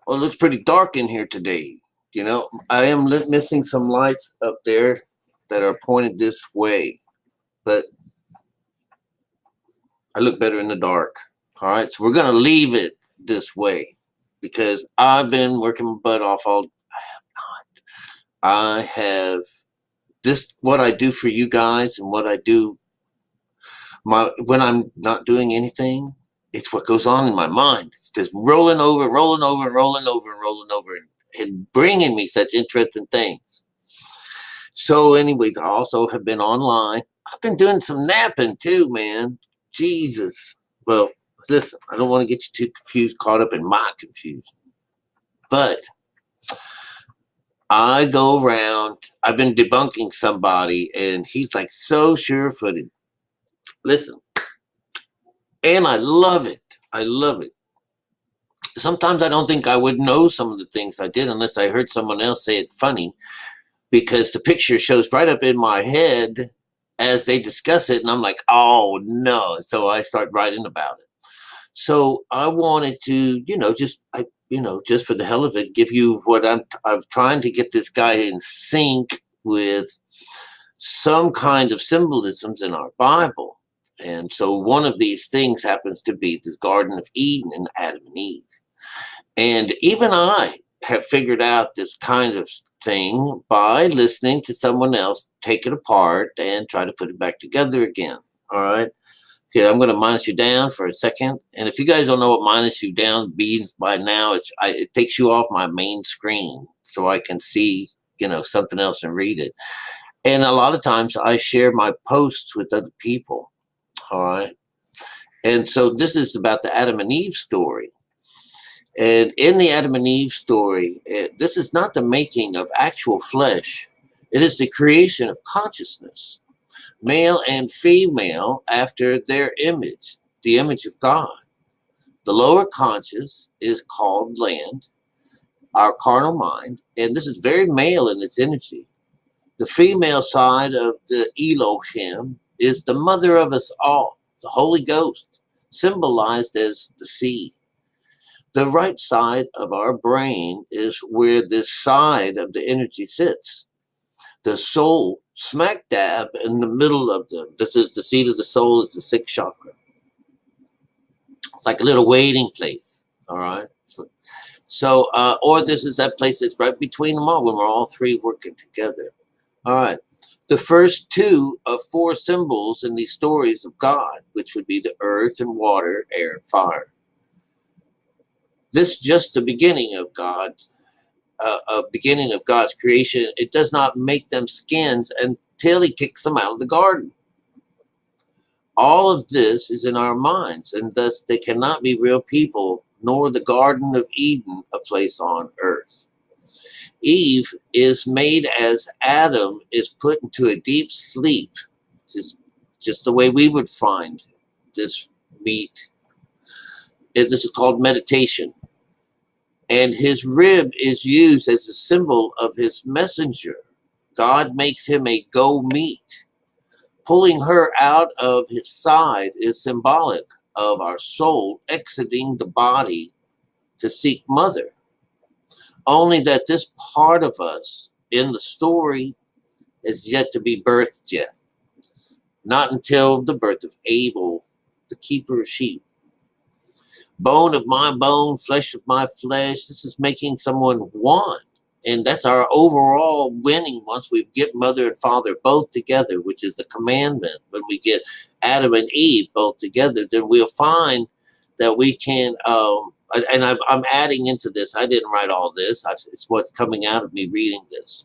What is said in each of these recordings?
Well, it looks pretty dark in here today. You know, I am missing some lights up there that are pointed this way, but I look better in the dark. All right, so we're gonna leave it this way because I've been working my butt off all. I have this what I do for you guys and what I do my when I'm not doing anything. It's what goes on in my mind. It's just rolling over, rolling over, rolling over, and rolling over, and bringing me such interesting things. So, anyways, I also have been online. I've been doing some napping too, man. Jesus. Well, listen, I don't want to get you too confused, caught up in my confusion. But I go around, I've been debunking somebody, and he's like so sure footed. Listen, and I love it. I love it. Sometimes I don't think I would know some of the things I did unless I heard someone else say it funny because the picture shows right up in my head as they discuss it, and I'm like, oh no. So I start writing about it. So I wanted to, just for the hell of it, give you what I'm trying to get this guy in sync with some kind of symbolisms in our Bible. And so one of these things happens to be this Garden of Eden and Adam and Eve. And even I have figured out this kind of thing by listening to someone else take it apart and try to put it back together again. All right. Okay, I'm going to minus you down for a second. And if you guys don't know what minus you down means by now, it takes you off my main screen so I can see, something else and read it. And a lot of times I share my posts with other people. All right. And so this is about the Adam and Eve story. And in the Adam and Eve story, this is not the making of actual flesh, it is the creation of consciousness, male and female after their image, the image of God. The lower conscious is called land, our carnal mind, and this is very male in its energy. The female side of the Elohim is the mother of us all, the Holy Ghost, symbolized as the seed. The right side of our brain is where this side of the energy sits. The soul, smack dab in the middle of them. This is the seat of the soul, is the sixth chakra. It's like a little waiting place. All right. So, or this is that place that's right between them all when we're all three working together. All right. The first two of four symbols in these stories of God, which would be the earth and water, air and fire. This is just the beginning of beginning of God's creation. It does not make them skins until He kicks them out of the garden. All of this is in our minds, and thus they cannot be real people, nor the Garden of Eden a place on earth. Eve is made as Adam is put into a deep sleep, just the way we would find this meat. This is called meditation. And his rib is used as a symbol of his messenger. God makes him a go meat. Pulling her out of his side is symbolic of our soul exiting the body to seek mother. Only that this part of us in the story is yet to be birthed yet. Not until the birth of Abel, the keeper of sheep. Bone of my bone, flesh of my flesh. This is making someone one. And that's our overall winning once we get mother and father both together, which is the commandment. When we get Adam and Eve both together, then we'll find that we can, and I'm adding into this. I didn't write all this. It's what's coming out of me reading this.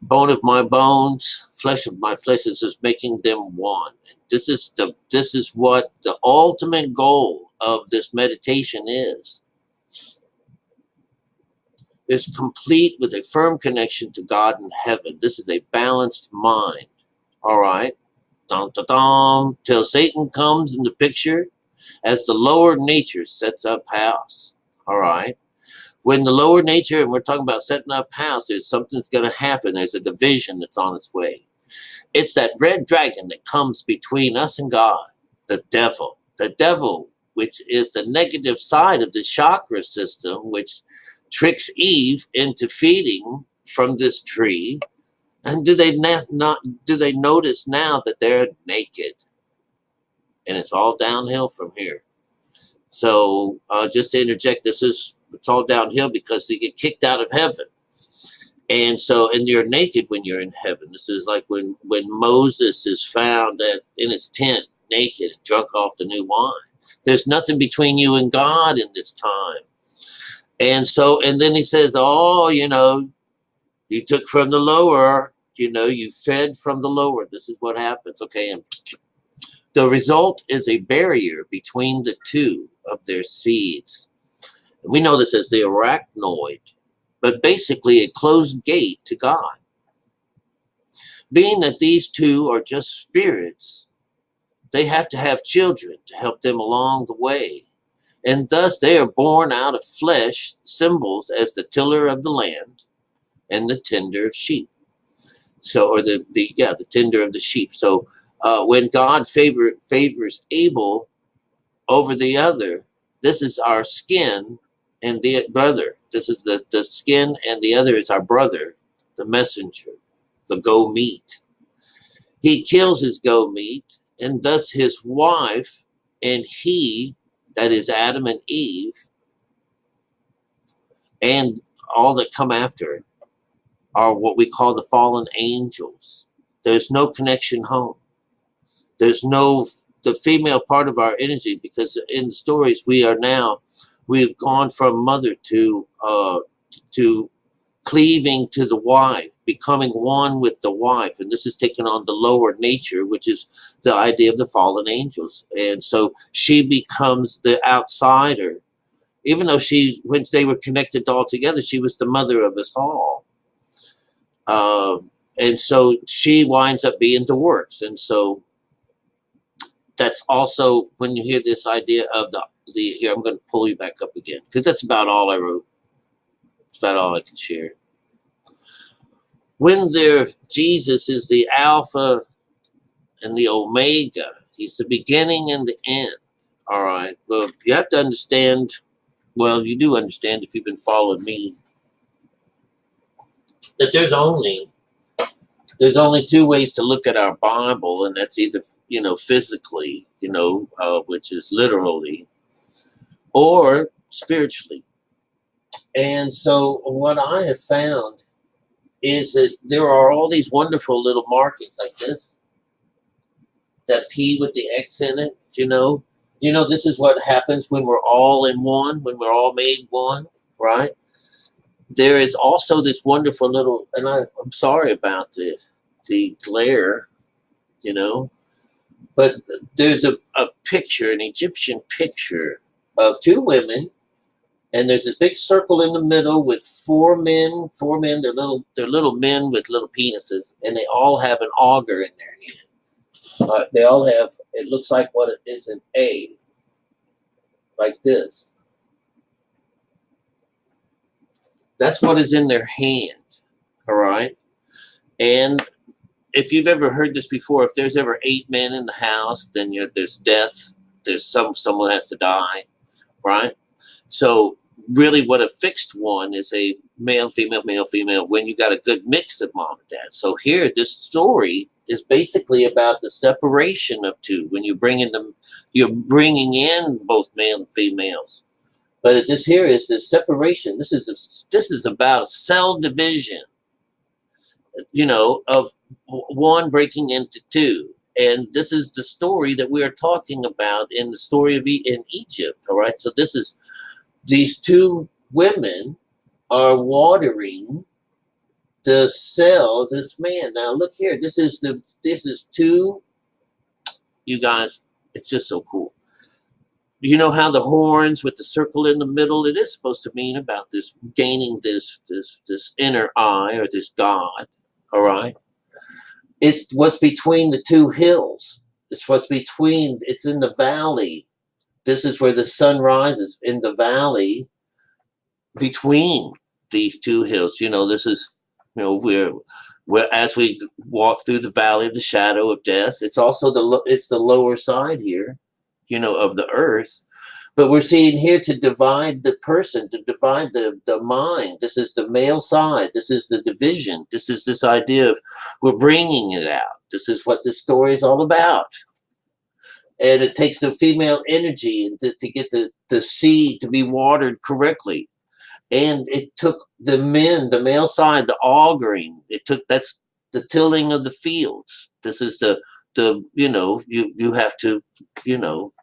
Bone of my bones, flesh of my flesh is making them one. This is what the ultimate goal of this meditation is. It's complete with a firm connection to God in heaven. This is a balanced mind. All right. Dum, dum, dum, till Satan comes in the picture as the lower nature sets up house. All right. When the lower nature, and we're talking about setting up house, there's something's going to happen. There's a division that's on its way. It's that red dragon that comes between us and God, the devil. The devil which is the negative side of the chakra system, which tricks Eve into feeding from this tree. And do they not do they notice now that they're naked? And it's all downhill from here. So just to interject, it's all downhill because you get kicked out of heaven. And so, and you're naked when you're in heaven. This is like when Moses is found in his tent, naked, and drunk off the new wine. There's nothing between you and God in this time. And so, and then he says, oh, you took from the lower, you fed from the lower. This is what happens. Okay. And the result is a barrier between the two of their seeds. And we know this as the arachnoid, but basically a closed gate to God. Being that these two are just spirits, they have to have children to help them along the way. And thus they are born out of flesh, symbols as the tiller of the land and the tender of sheep. So, or the tender of the sheep. So when God favors Abel over the other, this is our skin and the brother. This is the skin, and the other is our brother, the messenger, the go meat. He kills his go meat, and thus his wife and he, that is Adam and Eve, and all that come after it, are what we call the fallen angels. There's no connection home. There's no the female part of our energy, because in the stories we've gone from mother to cleaving to the wife, becoming one with the wife, and this is taken on the lower nature, which is the idea of the fallen angels. And so she becomes the outsider, even though when they were connected all together, she was the mother of us all. And so she winds up being the works. And so that's also when you hear this idea of here, I'm going to pull you back up again, because that's about all I wrote. That's about all I can share. When Jesus is the Alpha and the Omega, he's the beginning and the end. All right. Well, you have to understand. Well, you do understand if you've been following me, that there's only two ways to look at our Bible, and that's either physically, which is literally, or spiritually. And so what I have found is that there are all these wonderful little markings like this, that P with the X in it. This is what happens when we're all in one, when we're all made one, right? There is also this wonderful little, and I'm sorry about the glare, but there's a picture, an Egyptian picture of two women, and there's this big circle in the middle with four men. They're little men with little penises, and they all have an auger in their hand. They all have, it looks like what it is, an A, like this. That's what is in their hand, all right? And if you've ever heard this before, if there's ever 8 men in the house, then there's death. There's someone has to die, right? So really what a fixed one is a male, female, when you got a good mix of mom and dad. So here, this story is basically about the separation of two. When you're bringing in both male and females. But this here is the separation. This is about a cell division, of one breaking into two. And this is the story that we are talking about in the story of in Egypt. All right. So these two women are watering the cell, this man. Now look here. This is two, you guys, it's just so cool. You know how the horns with the circle in the middle, it is supposed to mean about this gaining this inner eye, or this God. All right. It's what's between the two hills. It's in the valley. This is where the sun rises, in the valley between these two hills. This is, we're as we walk through the valley of the shadow of death. It's also the lower side here, of the earth. But we're seeing here to divide the person, to divide the mind. This is the male side. This is the division. This is this idea of we're bringing it out. This is what this story is all about. And it takes the female energy and to get the seed to be watered correctly. And it took the men, the male side, the augering. It took that's the tilling of the fields. This is the you have to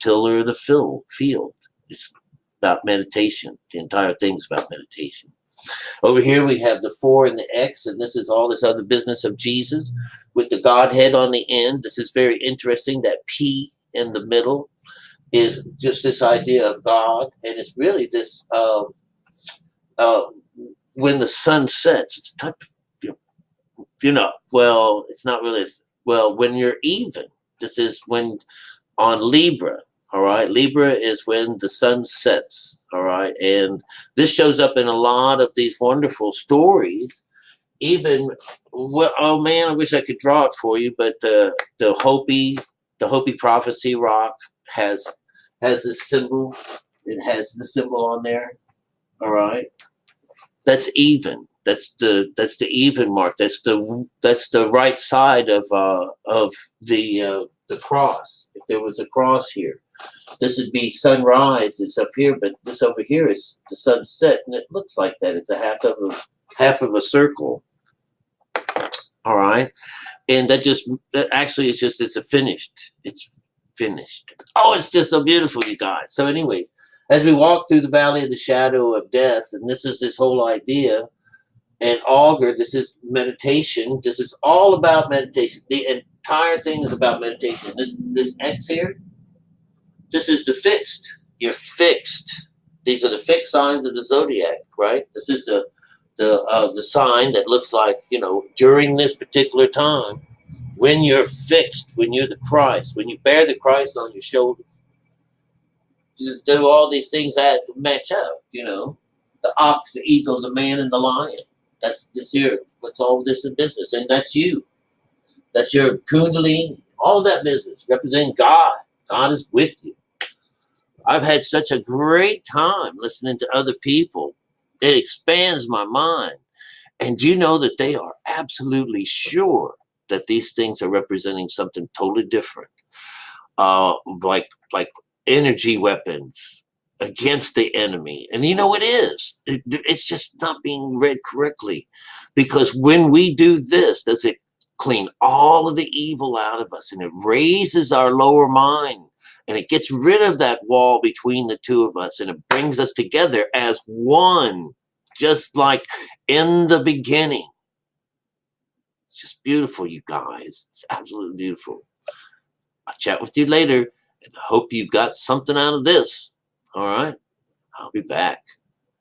tiller the field. It's about meditation. The entire thing's about meditation. Over here we have the 4 and the X, and this is all this other business of Jesus with the Godhead on the end. This is very interesting. That P in the middle is just this idea of God, and it's really this uh, when the sun sets. It's type of, well, it's not really, well, when you're even. This is when on Libra. All right. Libra is when the sun sets. All right. And this shows up in a lot of these wonderful stories. Even, well, oh man, I wish I could draw it for you, but the Hopi prophecy rock has this symbol. It has the symbol on there. All right. That's even. That's the even mark. That's the right side of the cross. If there was a cross here, this would be sunrise. It's up here, but this over here is the sunset, and it looks like that. It's a half of a circle. All right, and that actually is just it's finished. It's finished. Oh, it's just so beautiful, you guys. So anyway, as we walk through the valley of the shadow of death, and this is this whole idea. And augur, this is meditation. This is all about meditation. The entire thing is about meditation. This X here, this is the fixed. You're fixed. These are the fixed signs of the zodiac, right? This is the sign that looks like, during this particular time, when you're fixed, when you're the Christ, when you bear the Christ on your shoulders, just do all these things that match up, the ox, the eagle, the man, and the lion. That's this here. What's all this in business? And that's you. That's your kundalini. All that business representing God. God is with you. I've had such a great time listening to other people. It expands my mind. And you know that they are absolutely sure that these things are representing something totally different. Like energy weapons against the enemy. And it is. It's just not being read correctly. Because when we do this, does it clean all of the evil out of us, and it raises our lower mind, and it gets rid of that wall between the two of us, and it brings us together as one, just like in the beginning. It's just beautiful, you guys. It's absolutely beautiful. I'll chat with you later, and I hope you got something out of this. All right, I'll be back.